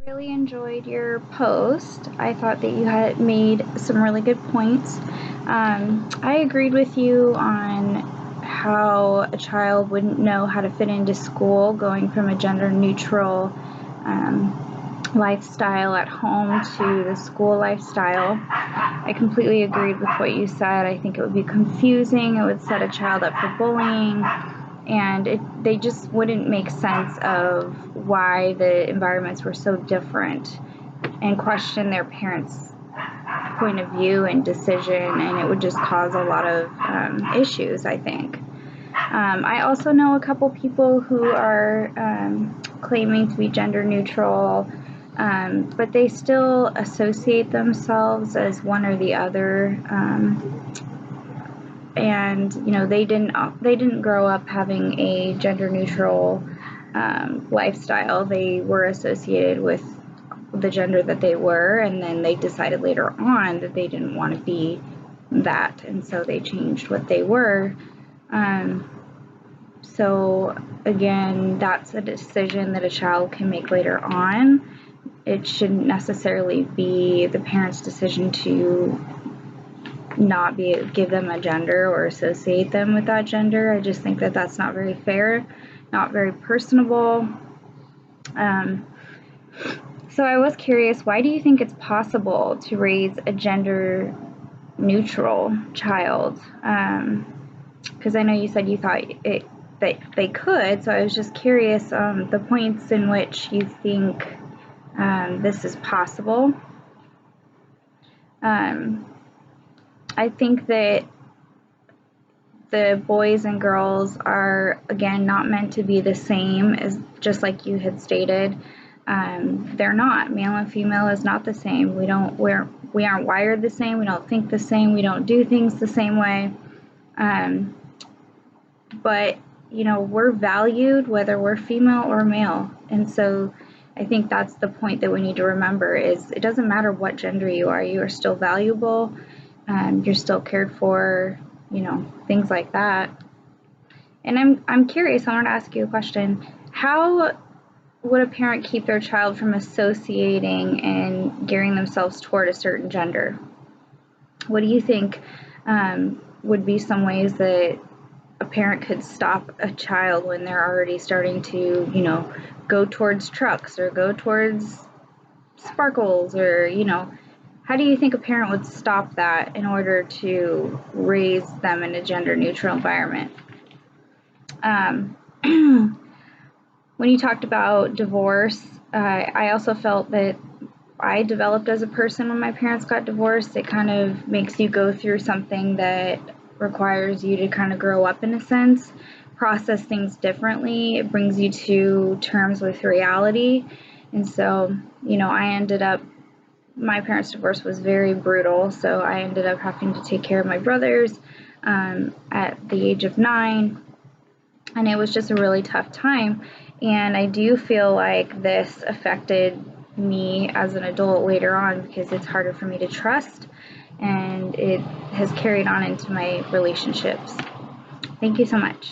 Really enjoyed your post. I thought that you had made some really good points. I agreed with you on how a child wouldn't know how to fit into school going from a gender neutral lifestyle at home to the school lifestyle. I completely agreed with what you said. I think it would be confusing. It would set a child up for bullying, and they just wouldn't make sense of why the environments were so different and question their parents' point of view and decision, and it would just cause a lot of issues, I think. I also know a couple people who are claiming to be gender neutral, but they still associate themselves as one or the other. And they didn't grow up having a gender neutral lifestyle. They were associated with the gender that they were, and then they decided later on that they didn't want to be that, and so they changed what they were. So again, that's a decision that a child can make later on. It shouldn't necessarily be the parent's decision to not give them a gender or associate them with that gender. I just think that that's not very fair, not very personable. So I was curious, why do you think it's possible to raise a gender neutral child? Because I know you said you thought that they could, so I was just curious the points in which you think this is possible. I think that the boys and girls are, again, not meant to be the same, as just like you had stated. They're not. Male and female is not the same. We aren't wired the same. We don't think the same. We don't do things the same way. But we're valued whether we're female or male, and so I think that's the point that we need to remember: is it doesn't matter what gender you are still valuable. You're still cared for, things like that. And I'm curious. I want to ask you a question. How would a parent keep their child from associating and gearing themselves toward a certain gender? What do you think would be some ways that a parent could stop a child when they're already starting to, go towards trucks or go towards sparkles, or, how do you think a parent would stop that in order to raise them in a gender neutral environment? When you talked about divorce, I also felt that I developed as a person when my parents got divorced. It kind of makes you go through something that requires you to kind of grow up in a sense, process things differently. It brings you to terms with reality. And so, my parents' divorce was very brutal, so I ended up having to take care of my brothers at the age of 9, and it was just a really tough time. And I do feel like this affected me as an adult later on, because it's harder for me to trust, and it has carried on into my relationships. Thank you so much.